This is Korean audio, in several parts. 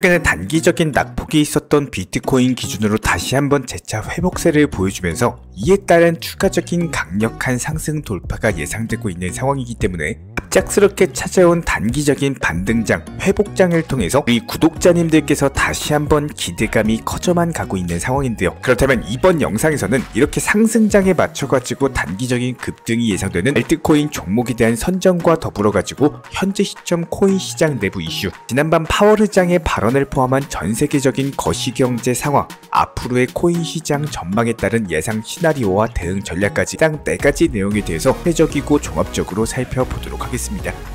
최근에 단기적인 낙폭이 있었던 비트코인 기준으로 다시 한번 재차 회복세를 보여주면서 이에 따른 추가적인 강력한 상승 돌파가 예상되고 있는 상황이기 때문에 갑작스럽게 찾아온 단기적인 반등장, 회복장을 통해서 우리 구독자님들께서 다시 한번 기대감이 커져만 가고 있는 상황인데요. 그렇다면 이번 영상에서는 이렇게 상승장에 맞춰가지고 단기적인 급등이 예상되는 알트코인 종목에 대한 선정과 더불어가지고 현재 시점 코인 시장 내부 이슈, 지난밤 파월의장의 발언을 포함한 전세계적인 거시경제 상황, 앞으로의 코인 시장 전망에 따른 예상 시나리오와 대응 전략까지 딱 4가지 내용에 대해서 회적이고 종합적으로 살펴보도록 하겠습니다.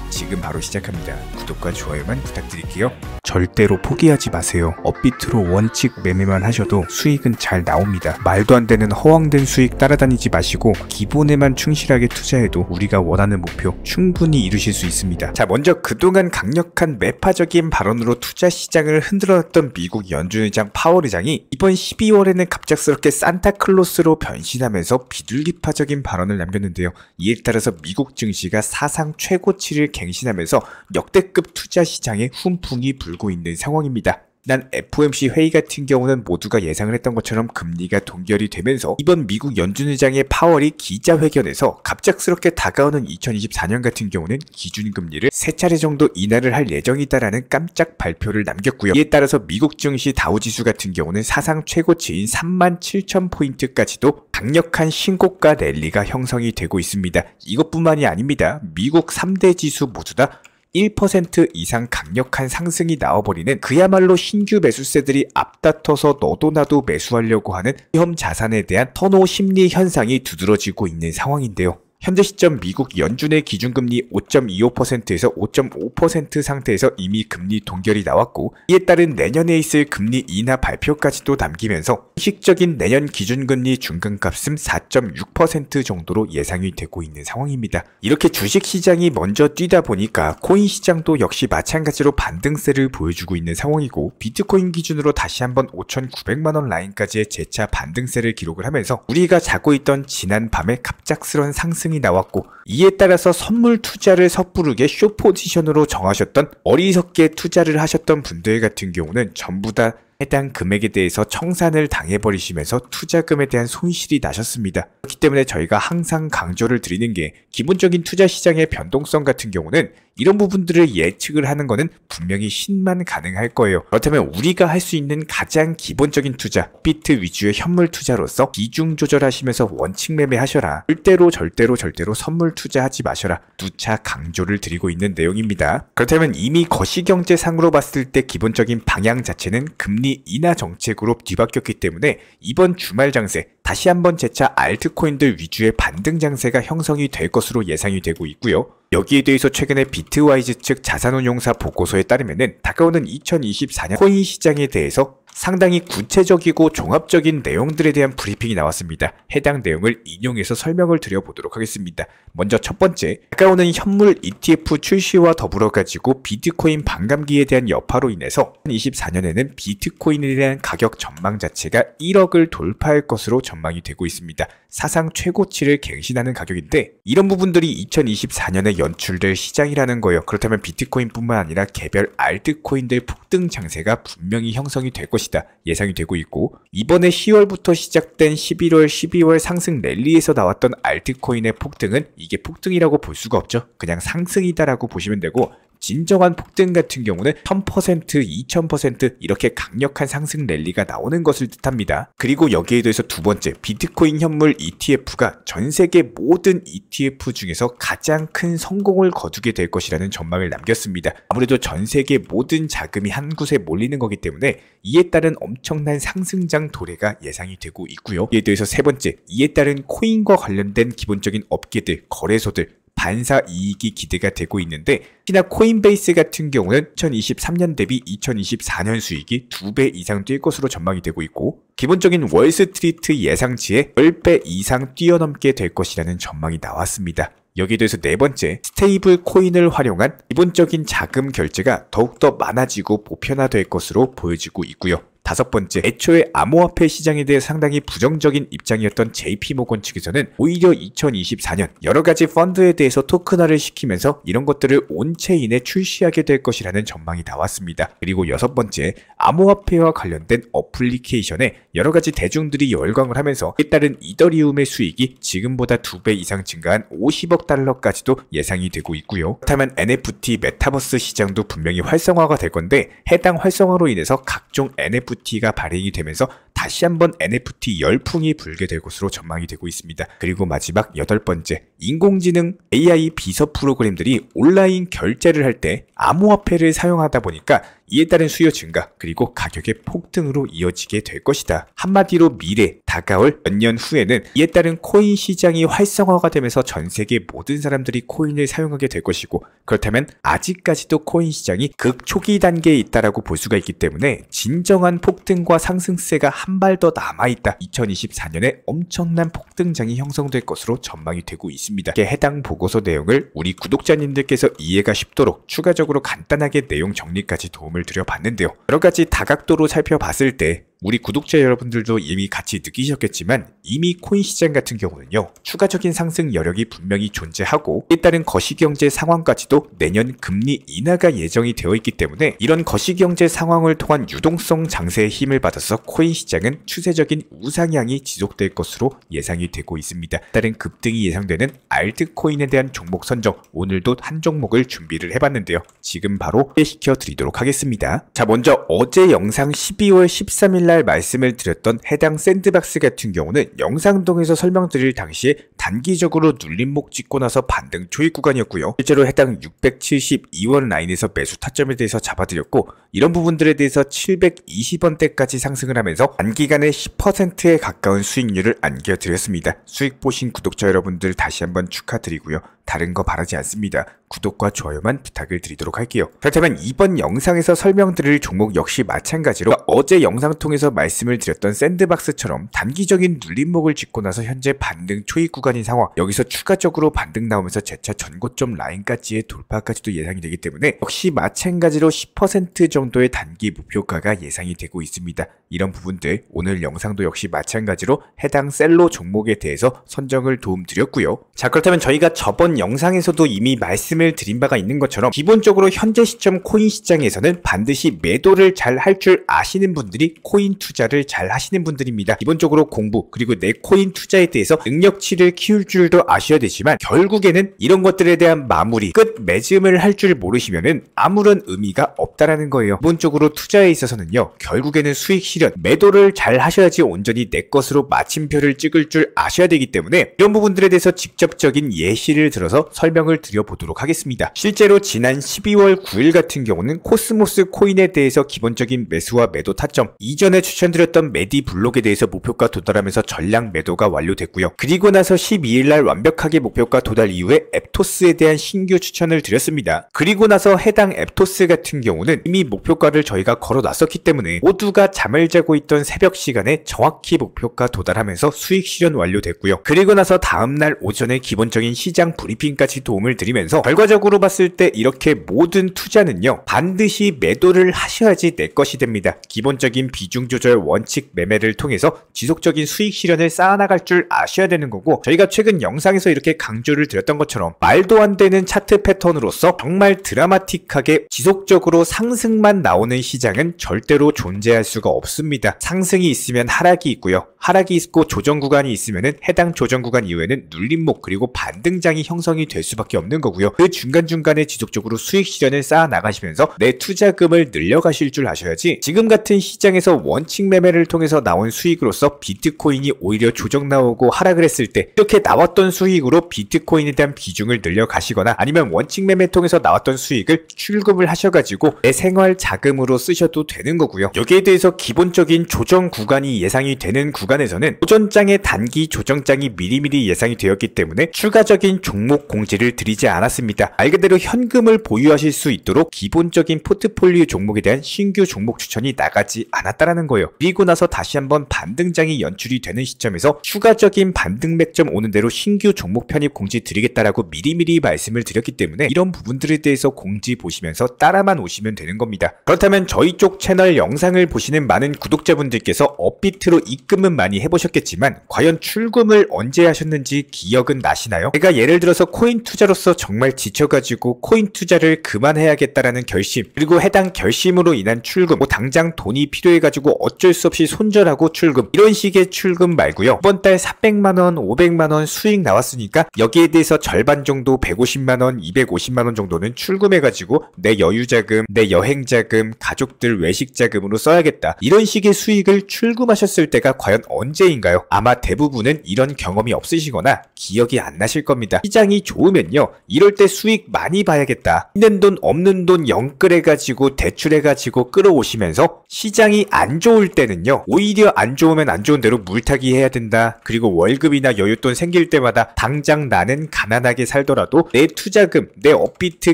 지금 바로 시작합니다. 구독과 좋아요만 부탁드릴게요. 절대로 포기하지 마세요. 업비트로 원칙 매매만 하셔도 수익은 잘 나옵니다. 말도 안 되는 허황된 수익 따라다니지 마시고 기본에만 충실하게 투자해도 우리가 원하는 목표 충분히 이루실 수 있습니다. 자, 먼저 그동안 강력한 매파적인 발언으로 투자 시장을 흔들어놨던 미국 연준의장 파월 의장이 이번 12월에는 갑작스럽게 산타클로스로 변신하면서 비둘기파적인 발언을 남겼는데요. 이에 따라서 미국 증시가 사상 최고치를 갱신하면서 역대급 투자 시장에 훈풍이 불고 있는 상황입니다. 난 FOMC 회의 같은 경우는 모두가 예상을 했던 것처럼 금리가 동결이 되면서 이번 미국 연준의장의 파월이 기자회견에서 갑작스럽게 다가오는 2024년 같은 경우는 기준금리를 3차례 정도 인하를 할 예정이다라는 깜짝 발표를 남겼고요. 이에 따라서 미국 증시 다우지수 같은 경우는 사상 최고치인 37,000포인트까지도 강력한 신고가 랠리가 형성이 되고 있습니다. 이것뿐만이 아닙니다. 미국 3대 지수 모두 다 1% 이상 강력한 상승이 나와버리는 그야말로 신규 매수세들이 앞다퉈서 너도 나도 매수하려고 하는 위험 자산에 대한 턴오 심리 현상이 두드러지고 있는 상황인데요. 현재 시점 미국 연준의 기준금리 5.25%에서 5.5% 상태에서 이미 금리 동결이 나왔고, 이에 따른 내년에 있을 금리 인하 발표까지도 남기면서 공식적인 내년 기준금리 중간값은 4.6% 정도로 예상이 되고 있는 상황입니다. 이렇게 주식시장이 먼저 뛰다 보니까 코인 시장도 역시 마찬가지로 반등세를 보여주고 있는 상황이고, 비트코인 기준으로 다시 한번 5,900만원 라인까지의 재차 반등세를 기록을 하면서 우리가 자고 있던 지난 밤에 갑작스러운 상승 나왔고, 이에 따라서 선물 투자를 섣부르게 숏포지션으로 정하셨던 어리석게 투자를 하셨던 분들 같은 경우는 전부 다 해당 금액에 대해서 청산을 당해버리시면서 투자금에 대한 손실이 나셨습니다. 그렇기 때문에 저희가 항상 강조를 드리는 게, 기본적인 투자 시장의 변동성 같은 경우는 이런 부분들을 예측을 하는 것은 분명히 신만 가능할 거예요. 그렇다면 우리가 할 수 있는 가장 기본적인 투자, 비트 위주의 현물 투자로서 비중 조절하시면서 원칙 매매하셔라. 절대로 선물 투자하지 마셔라. 누차 강조를 드리고 있는 내용입니다. 그렇다면 이미 거시경제상으로 봤을 때 기본적인 방향 자체는 금리 인하 정책으로 뒤바뀌었기 때문에 이번 주말 장세 다시 한번 재차 알트코인들 위주의 반등 장세가 형성이 될 것으로 예상이 되고 있고요. 여기에 대해서 최근에 비트와이즈 측 자산운용사 보고서에 따르면은 다가오는 2024년 코인 시장에 대해서 상당히 구체적이고 종합적인 내용들에 대한 브리핑이 나왔습니다. 해당 내용을 인용해서 설명을 드려보도록 하겠습니다. 먼저 첫 번째, 다가오는 현물 ETF 출시와 더불어 가지고 비트코인 반감기에 대한 여파로 인해서 2024년에는 비트코인에 대한 가격 전망 자체가 1억을 돌파할 것으로 전망이 되고 있습니다. 사상 최고치를 갱신하는 가격인데, 이런 부분들이 2024년에 연출될 시장이라는 거예요. 그렇다면 비트코인뿐만 아니라 개별 알트코인들 폭등 장세가 분명히 형성이 될 것이다 예상이 되고 있고, 이번에 10월부터 시작된 11월, 12월 상승 랠리에서 나왔던 알트코인의 폭등은 이게 폭등이라고 볼 수가 없죠. 그냥 상승이다라고 보시면 되고, 진정한 폭등 같은 경우는 1000%, 2000% 이렇게 강력한 상승 랠리가 나오는 것을 뜻합니다. 그리고 여기에 대해서 두 번째, 비트코인 현물 ETF가 전 세계 모든 ETF 중에서 가장 큰 성공을 거두게 될 것이라는 전망을 남겼습니다. 아무래도 전 세계 모든 자금이 한 곳에 몰리는 거기 때문에 이에 따른 엄청난 상승장 도래가 예상이 되고 있고요. 이에 대해서 세 번째, 이에 따른 코인과 관련된 기본적인 업계들, 거래소들, 반사 이익이 기대가 되고 있는데, 특히나 코인베이스 같은 경우는 2023년 대비 2024년 수익이 2배 이상 뛸 것으로 전망이 되고 있고, 기본적인 월스트리트 예상치에 10배 이상 뛰어넘게 될 것이라는 전망이 나왔습니다. 여기에 대해서 네 번째, 스테이블 코인을 활용한 기본적인 자금 결제가 더욱더 많아지고 보편화될 것으로 보여지고 있고요. 다섯 번째, 애초에 암호화폐 시장에 대해 상당히 부정적인 입장이었던 JP모건 측에서는 오히려 2024년 여러가지 펀드에 대해서 토큰화를 시키면서 이런 것들을 온체인에 출시하게 될 것이라는 전망이 나왔습니다. 그리고 여섯 번째, 암호화폐와 관련된 어플리케이션에 여러가지 대중들이 열광을 하면서 이에 따른 이더리움의 수익이 지금보다 2배 이상 증가한 50억 달러까지도 예상이 되고 있고요. 그렇다면 NFT 메타버스 시장도 분명히 활성화가 될 건데, 해당 활성화로 인해서 각종 NFT가 발행이 되면서 다시 한번 NFT 열풍이 불게 될 것으로 전망이 되고 있습니다. 그리고 마지막 여덟 번째, 인공지능 AI 비서 프로그램들이 온라인 결제를 할 때 암호화폐를 사용하다 보니까 이에 따른 수요 증가 그리고 가격의 폭등으로 이어지게 될 것이다. 한마디로 미래, 다가올 몇 년 후에는 이에 따른 코인 시장이 활성화가 되면서 전 세계 모든 사람들이 코인을 사용하게 될 것이고, 그렇다면 아직까지도 코인 시장이 극초기 단계에 있다라고 볼 수가 있기 때문에 진정한 폭등과 상승세가 한 발 더 남아있다. 2024년에 엄청난 폭등장이 형성될 것으로 전망이 되고 있습니다. 해당 보고서 내용을 우리 구독자님들께서 이해가 쉽도록 추가적으로 간단하게 내용 정리까지 도움을 드려봤는데요. 여러가지 다각도로 살펴봤을 때 우리 구독자 여러분들도 이미 같이 느끼셨겠지만 이미 코인 시장 같은 경우는요, 추가적인 상승 여력이 분명히 존재하고 이에 따른 거시경제 상황까지도 내년 금리 인하가 예정이 되어 있기 때문에 이런 거시경제 상황을 통한 유동성 장세의 힘을 받아서 코인 시장은 추세적인 우상향이 지속될 것으로 예상이 되고 있습니다. 따른 급등이 예상되는 알트코인에 대한 종목 선정, 오늘도 한 종목을 준비를 해봤는데요. 지금 바로 소개시켜 드리도록 하겠습니다. 자, 먼저 어제 영상 12월 13일 날 말씀을 드렸던 해당 샌드박스 같은 경우는 영상동에서 설명드릴 당시에 단기적으로 눌림목 찍고 나서 반등 초입 구간이었고요. 실제로 해당 672원 라인에서 매수 타점에 대해서 잡아드렸고, 이런 부분들에 대해서 720원대까지 상승을 하면서 단기간에 10%에 가까운 수익률을 안겨드렸습니다. 수익 보신 구독자 여러분들 다시 한번 축하드리고요. 다른 거 바라지 않습니다. 구독과 좋아요만 부탁을 드리도록 할게요. 그렇다면 이번 영상에서 설명드릴 종목 역시 마찬가지로 어제 영상 통해서 말씀을 드렸던 샌드박스처럼 단기적인 눌림목을 짚고 나서 현재 반등 초입 구간인 상황, 여기서 추가적으로 반등 나오면서 재차 전고점 라인까지의 돌파까지도 예상이 되기 때문에 역시 마찬가지로 10% 정도의 단기 목표가가 예상이 되고 있습니다. 이런 부분들 오늘 영상도 역시 마찬가지로 해당 셀로 종목에 대해서 선정을 도움드렸고요. 자, 그렇다면 저희가 저번 영상에서도 이미 말씀을 드린 바가 있는 것처럼 기본적으로 현재 시점 코인 시장에서는 반드시 매도를 잘 할 줄 아시는 분들이 코인 투자를 잘 하시는 분들입니다. 기본적으로 공부 그리고 내 코인 투자에 대해서 능력치를 키울 줄도 아셔야 되지만 결국에는 이런 것들에 대한 마무리, 끝 맺음을 할 줄 모르시면은 아무런 의미가 없다라는 거예요. 기본적으로 투자에 있어서는요, 결국에는 수익 실현, 매도를 잘 하셔야지 온전히 내 것으로 마침표를 찍을 줄 아셔야 되기 때문에 이런 부분들에 대해서 직접적인 예시를 들어서 설명을 드려보도록 하겠습니다. 실제로 지난 12월 9일 같은 경우는 코스모스 코인에 대해서 기본적인 매수와 매도 타점, 이전에 추천드렸던 메디 블록에 대해서 목표가 도달하면서 전량 매도가 완료됐고요. 그리고 나서 12일날 완벽하게 목표가 도달 이후에 앱토스에 대한 신규 추천을 드렸습니다. 그리고 나서 해당 앱토스 같은 경우는 이미 목표가를 저희가 걸어놨었기 때문에 모두가 잠을 자고 있던 새벽 시간에 정확히 목표가 도달하면서 수익 실현 완료됐고요. 그리고 나서 다음날 오전에 기본적인 시장 브리핑까지 도움을 드리면서 결과적으로 봤을 때 이렇게 모든 투자는요, 반드시 매도를 하셔야지 내 것이 됩니다. 기본적인 비중 조절 원칙 매매를 통해서 지속적인 수익 실현을 쌓아나갈 줄 아셔야 되는 거고, 저희가 최근 영상에서 이렇게 강조를 드렸던 것처럼 말도 안 되는 차트 패턴으로서 정말 드라마틱하게 지속적으로 상승만 나오는 시장은 절대로 존재할 수가 없습니다. 상승이 있으면 하락이 있고요. 하락이 있고 조정 구간이 있으면은 해당 조정 구간 이후에는 눌림목 그리고 반등장이 형성이 될 수밖에 없는 거고요. 그 중간중간에 지속적으로 수익 실현을 쌓아 나가시면서 내 투자금을 늘려가실 줄 아셔야지, 지금 같은 시장에서 원칙 매매를 통해서 나온 수익으로서 비트코인이 오히려 조정 나오고 하락을 했을 때 이렇게 나왔던 수익으로 비트코인에 대한 비중을 늘려가시거나 아니면 원칙 매매 통해서 나왔던 수익을 출금을 하셔가지고 내 생활 자금으로 쓰셔도 되는 거고요. 여기에 대해서 기본적인 조정 구간이 예상이 되는 구간에서는 오전장의 단기 조정장이 미리미리 예상이 되었기 때문에 추가적인 종목 종목 공지를 드리지 않았습니다. 말 그대로 현금을 보유하실 수 있도록 기본적인 포트폴리오 종목에 대한 신규 종목 추천이 나가지 않았다라는 거예요. 그리고 나서 다시 한번 반등장이 연출이 되는 시점에서 추가적인 반등 맥점 오는 대로 신규 종목 편입 공지 드리겠다라고 미리미리 말씀을 드렸기 때문에 이런 부분들에 대해서 공지 보시면서 따라만 오시면 되는 겁니다. 그렇다면 저희 쪽 채널 영상을 보시는 많은 구독자분들께서 업비트로 입금은 많이 해보셨겠지만 과연 출금을 언제 하셨는지 기억은 나시나요? 제가 예를 들어서 코인 투자로서 정말 지쳐가지고 코인 투자를 그만해야겠다라는 결심, 그리고 해당 결심으로 인한 출금, 당장 돈이 필요해가지고 어쩔 수 없이 손절하고 출금, 이런 식의 출금 말고요. 이번 달 400만원, 500만원 수익 나왔으니까 여기에 대해서 절반 정도 150만원, 250만원 정도는 출금해가지고 내 여유자금, 내 여행자금, 가족들 외식자금으로 써야겠다, 이런 식의 수익을 출금하셨을 때가 과연 언제인가요? 아마 대부분은 이런 경험이 없으시거나 기억이 안 나실 겁니다. 시장이 좋으면요, 이럴 때 수익 많이 봐야겠다, 있는 돈 없는 돈 영끌해가지고 대출해가지고 끌어오시면서 시장이 안 좋을 때는요, 오히려 안 좋으면 안 좋은 대로 물타기 해야 된다, 그리고 월급이나 여윳돈 생길 때마다 당장 나는 가난하게 살더라도 내 투자금, 내 업비트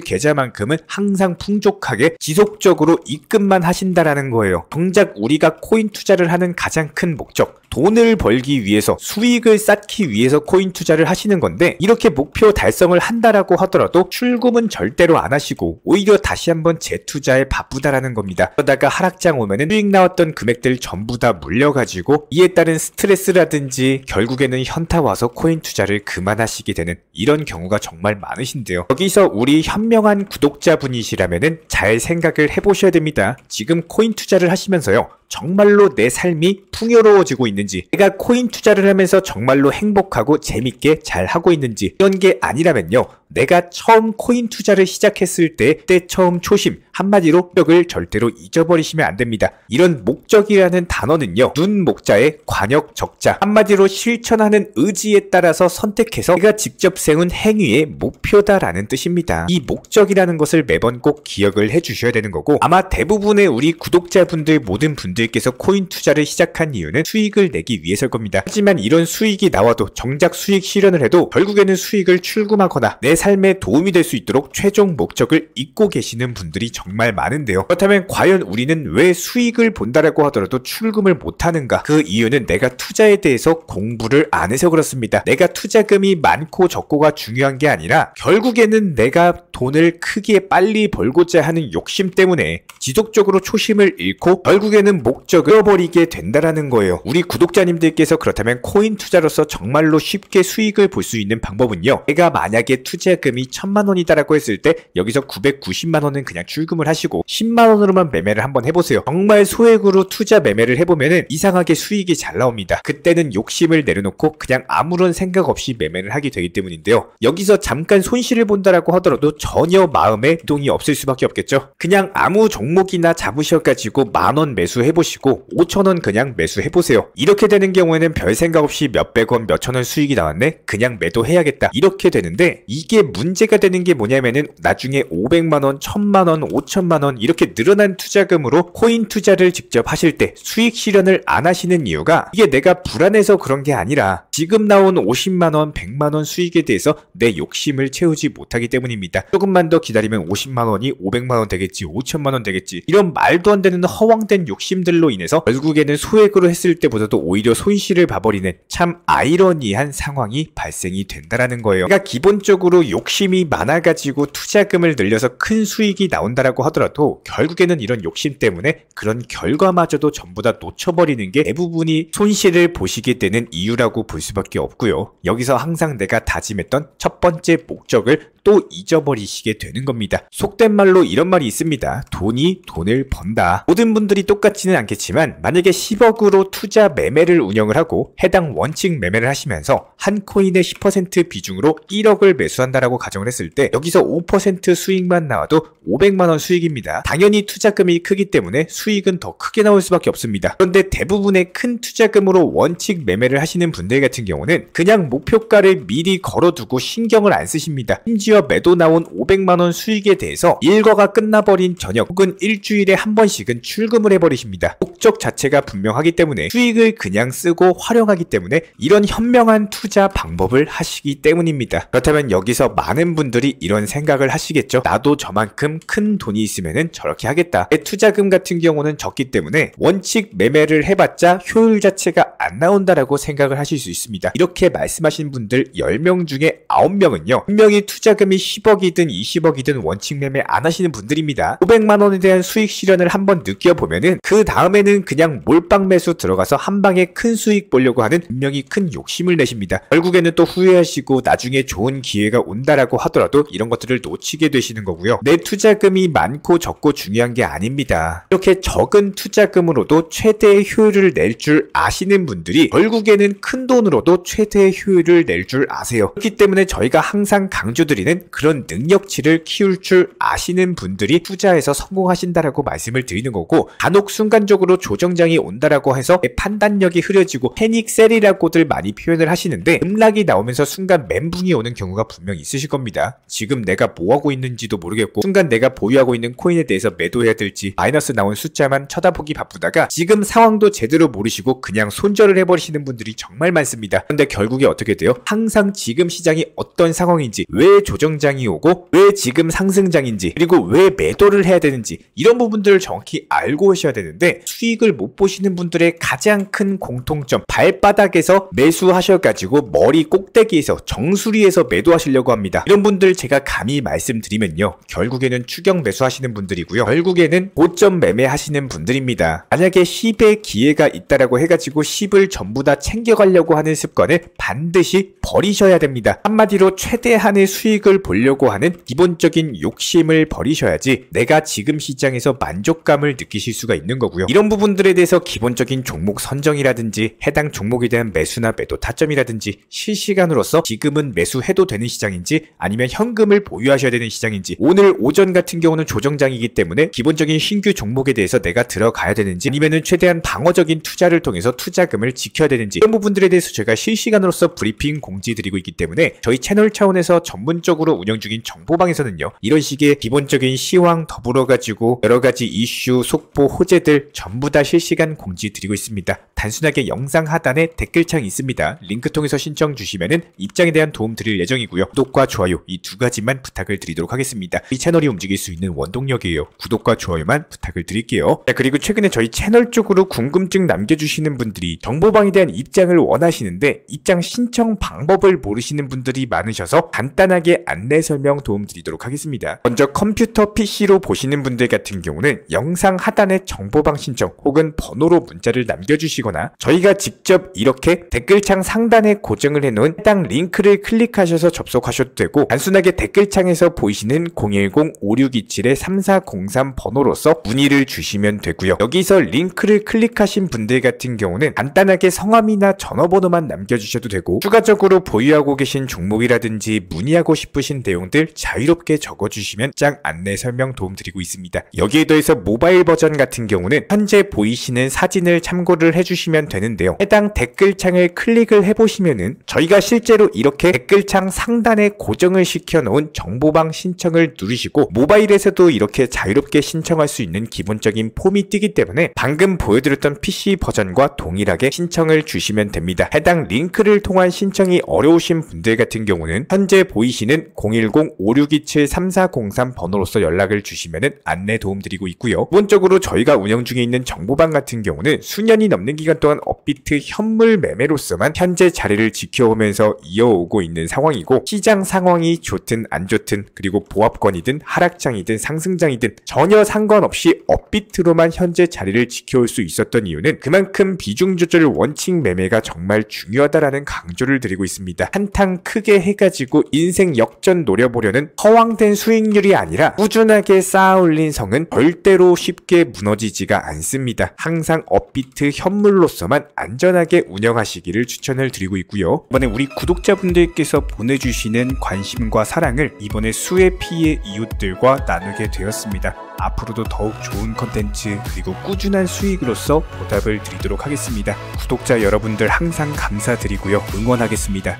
계좌만큼은 항상 풍족하게 지속적으로 입금만 하신다라는 거예요. 정작 우리가 코인 투자를 하는 가장 큰 목적, 돈을 벌기 위해서, 수익을 쌓기 위해서 코인 투자를 하시는 건데, 이렇게 목표 달성을 한다라고 하더라도 출금은 절대로 안 하시고 오히려 다시 한번 재투자에 바쁘다라는 겁니다. 그러다가 하락장 오면은 수익 나왔던 금액들 전부 다 물려가지고 이에 따른 스트레스라든지 결국에는 현타 와서 코인 투자를 그만하시게 되는 이런 경우가 정말 많으신데요. 여기서 우리 현명한 구독자분이시라면은 잘 생각을 해보셔야 됩니다. 지금 코인 투자를 하시면서요, 정말로 내 삶이 풍요로워지고 있는지, 내가 코인 투자를 하면서 정말로 행복하고 재밌게 잘 하고 있는지, 이런 게 아니라면요, 내가 처음 코인 투자를 시작했을 때 처음 초심, 한마디로 목적을 절대로 잊어버리시면 안 됩니다. 이런 목적이라는 단어는요, 눈 목자에 관역 적자, 한마디로 실천하는 의지에 따라서 선택해서 내가 직접 세운 행위의 목표다라는 뜻입니다. 이 목적이라는 것을 매번 꼭 기억을 해주셔야 되는 거고, 아마 대부분의 우리 구독자분들, 모든 분들께서 코인 투자를 시작한 이유는 수익을 내기 위해서일 겁니다. 하지만 이런 수익이 나와도, 정작 수익 실현을 해도 결국에는 수익을 출금하거나 내 삶에 도움이 될 수 있도록 최종 목적을 잊고 계시는 분들이 정말 많은데요. 그렇다면 과연 우리는 왜 수익을 본다라고 하더라도 출금을 못하는가? 그 이유는 내가 투자에 대해서 공부를 안 해서 그렇습니다. 내가 투자금이 많고 적고가 중요한 게 아니라 결국에는 내가 돈을 크게 빨리 벌고자 하는 욕심 때문에 지속적으로 초심을 잃고 결국에는 목적을 잃어버리게 된다라는 거예요. 우리 구독자님들께서 그렇다면 코인 투자로서 정말로 쉽게 수익을 볼 수 있는 방법은요, 내가 만약에 투자금이 1000만원이다라고 했을 때 여기서 990만원은 그냥 출금을 하시고 10만원으로만 매매를 한번 해보세요. 정말 소액으로 투자 매매를 해보면은 이상하게 수익이 잘 나옵니다. 그때는 욕심을 내려놓고 그냥 아무런 생각 없이 매매를 하게 되기 때문인데요. 여기서 잠깐 손실을 본다라고 하더라도 전혀 마음에 동이 없을 수밖에 없겠죠. 그냥 아무 종목이나 잡으셔가지고 만원 매수해보시고 5천원 그냥 매수해보세요. 이렇게 되는 경우에는 별 생각 없이 몇백원, 몇천원 수익이 나왔네? 그냥 매도해야겠다, 이렇게 되는데, 이게 문제가 되는 게 뭐냐면은 나중에 500만원, 1000만원, 5천만원 이렇게 늘어난 투자금으로 코인 투자를 직접 하실 때 수익 실현을 안 하시는 이유가, 이게 내가 불안해서 그런 게 아니라 지금 나온 50만원, 100만원 수익에 대해서 내 욕심을 채우지 못하기 때문입니다. 조금만 더 기다리면 50만원이 500만원 되겠지, 5천만원 되겠지, 이런 말도 안 되는 허황된 욕심들로 인해서 결국에는 소액으로 했을 때보다도 오히려 손실을 봐버리는 참 아이러니한 상황이 발생이 된다라는 거예요. 그러니까 기본적으로 욕심이 많아가지고 투자금을 늘려서 큰 수익이 나온다라고 하더라도 결국에는 이런 욕심 때문에 그런 결과마저도 전부 다 놓쳐버리는 게 대부분이 손실을 보시게 되는 이유라고 볼 수밖에 없고요. 여기서 항상 내가 다짐했던 첫 번째 목적을 또 잊어버리시게 되는 겁니다. 속된 말로 이런 말이 있습니다. 돈이 돈을 번다. 모든 분들이 똑같지는 않겠지만 만약에 10억으로 투자 매매를 운영을 하고 해당 원칙 매매를 하시면서 한 코인의 10% 비중으로 1억을 매수한다라고 가정을 했을 때 여기서 5% 수익만 나와도 500만원 수익입니다. 당연히 투자금이 크기 때문에 수익은 더 크게 나올 수밖에 없습니다. 그런데 대부분의 큰 투자금으로 원칙 매매를 하시는 분들 같은 같은 경우는 그냥 목표가를 미리 걸어두고 신경을 안 쓰십니다. 심지어 매도 나온 500만원 수익에 대해서 일과가 끝나버린 저녁 혹은 일주일에 한 번씩은 출금을 해버리십니다. 목적 자체가 분명하기 때문에 수익을 그냥 쓰고 활용하기 때문에 이런 현명한 투자 방법을 하시기 때문입니다. 그렇다면 여기서 많은 분들이 이런 생각을 하시겠죠. 나도 저만큼 큰 돈이 있으면 저렇게 하겠다. 내 투자금 같은 경우는 적기 때문에 원칙 매매를 해봤자 효율 자체가 안 나온다라고 생각을 하실 수 있습니다. 이렇게 말씀하신 분들 10명 중에 9명은요. 분명히 투자금이 10억이든 20억이든 원칙 매매 안 하시는 분들입니다. 500만원에 대한 수익 실현을 한번 느껴보면은 그 다음에는 그냥 몰빵 매수 들어가서 한 방에 큰 수익 보려고 하는 분명히 큰 욕심을 내십니다. 결국에는 또 후회하시고 나중에 좋은 기회가 온다라고 하더라도 이런 것들을 놓치게 되시는 거고요. 내 투자금이 많고 적고 중요한 게 아닙니다. 이렇게 적은 투자금으로도 최대의 효율을 낼 줄 아시는 분들이 결국에는 큰 돈으로도 최대의 효율을 낼 줄 아세요. 그렇기 때문에 저희가 항상 강조드리는 그런 능력치를 키울 줄 아시는 분들이 투자에서 성공하신다라고 말씀을 드리는 거고, 간혹 순간적으로 조정장이 온다라고 해서 판단력이 흐려지고 패닉셀이라고들 많이 표현을 하시는데 급락이 나오면서 순간 멘붕이 오는 경우가 분명히 있으실 겁니다. 지금 내가 뭐하고 있는지도 모르겠고 순간 내가 보유하고 있는 코인에 대해서 매도해야 될지 마이너스 나온 숫자만 쳐다보기 바쁘다가 지금 상황도 제대로 모르시고 그냥 손절을 해버리시는 분들이 정말 많습니다. 그런데 결국에 어떻게 돼요? 항상 지금 시장이 어떤 상황인지, 왜 조정장이 오고 왜 지금 상승장인지, 그리고 왜 매도를 해야 되는지 이런 부분들을 정확히 알고 오셔야 되는데 수익을 못 보시는 분들의 가장 큰 공통점, 발바닥에서 매수하셔가지고 머리 꼭대기에서 정수리에서 매도하시려고 합니다. 이런 분들 제가 감히 말씀드리면요, 결국에는 추격 매수하시는 분들이고요, 결국에는 고점 매매하시는 분들입니다. 만약에 10의 기회가 있다라고 해가지고 10을 전부 다 챙겨가려고 하는 습관을 반드시 버리셔야 됩니다. 한마디로 최대한의 수익을 보려고 하는 기본적인 욕심을 버리셔야지 내가 지금 시장에서 만족감을 느끼실 수가 있는 거고요. 이런 부분들에 대해서 기본적인 종목 선정이라든지 해당 종목에 대한 매수나 매도 타점이라든지 실시간으로서 지금은 매수해도 되는 시장인지 아니면 현금을 보유하셔야 되는 시장인지, 오늘 오전 같은 경우는 조정장이기 때문에 기본적인 신규 종목에 대해서 내가 들어가야 되는지 아니면은 최대한 방어적인 투자를 통해서 투자금을 지켜야 되는지, 이런 부분들에 대해서 제가 실시간으로서 브리핑 공지 드리고 있기 때문에 저희 채널 차원에서 전문적으로 운영 중인 정보방에서는요, 이런 식의 기본적인 시황 더불어 가지고 여러가지 이슈, 속보, 호재들 전부 다 실시간 공지 드리고 있습니다. 단순하게 영상 하단에 댓글창이 있습니다. 링크 통해서 신청 주시면은 입장에 대한 도움 드릴 예정이고요. 구독과 좋아요 이 두 가지만 부탁을 드리도록 하겠습니다. 이 채널이 움직일 수 있는 원동력이에요. 구독과 좋아요만 부탁을 드릴게요. 자, 그리고 최근에 저희 채널 쪽으로 궁금증 남겨주시는 분들이 정보방에 대한 입장을 원하시는데 입장 신청 방법을 모르시는 분들이 많으셔서 간단하게 안내 설명 도움 드리도록 하겠습니다. 먼저 컴퓨터 PC로 보시는 분들 같은 경우는 영상 하단에 정보방 신청 혹은 번호로 문자를 남겨주시거나 저희가 직접 이렇게 댓글창 상단에 고정을 해놓은 해당 링크를 클릭하셔서 접속하셔도 되고, 단순하게 댓글창에서 보이시는 010-5627-3403 번호로서 문의를 주시면 되고요. 여기서 링크를 클릭하신 분들 같은 경우는 간단하게 성함이나 전화번호만 남겨주셔도 되고, 추가적으로 보유하고 계신 종목이라든지 문의하고 싶으신 내용들 자유롭게 적어주시면 짱 안내 설명 도움드리고 있습니다. 여기에 더해서 모바일 버전 같은 경우는 현재 보이시는 사진을 참고를 해주시면 되는데요, 해당 댓글창을 클릭을 해보시면은 저희가 실제로 이렇게 댓글창 상단에 고정을 시켜놓은 정보방 신청을 누르시고 모바일에서도 이렇게 자유롭게 신청할 수 있는 기본적인 폼이 뜨기 때문에 방금 보여드렸던 PC 버전과 동일하게 신청을 주시면 됩니다. 해당 링크를 통한 신청이 어려우신 분들 같은 경우는 현재 보이시는 010-5627-3403 번호로서 연락을 주시면 안내 도움드리고 있고요. 기본적으로 저희가 운영 중에 있는 정보방 같은 경우는 수년이 넘는 기간 동안 업비트 현물 매매로서만 현재 자리를 지켜오면서 이어오고 있는 상황이고, 시장 상황이 좋든 안 좋든 그리고 보합권이든 하락장이든 상승장이든 전혀 상관없이 업비트로만 현재 자리를 지켜올 수 있었던 이유는 그만큼 비중 조절 원칙 매매가 정말 중요하다라는 강조를 드리고 있습니다. 한탕 크게 해가지고 인생 역전 노려보려는 허황된 수익률이 아니라 꾸준하게 쌓아올린 성은 절대로 쉽게 무너지지가 않습니다. 항상 업비트 현물로서만 안전하게 운영하시기를 추천을 드리고 있고요. 이번에 우리 구독자분들께서 보내주시는 관심과 사랑을 이번에 수혜피의 이웃들과 나누게 되었습니다. 앞으로도 더욱 좋은 컨텐츠 그리고 꾸준한 수익으로서 보답을 드리도록 하겠습니다. 구독자 여러분들 항상 감사드리고요. 응원하겠습니다.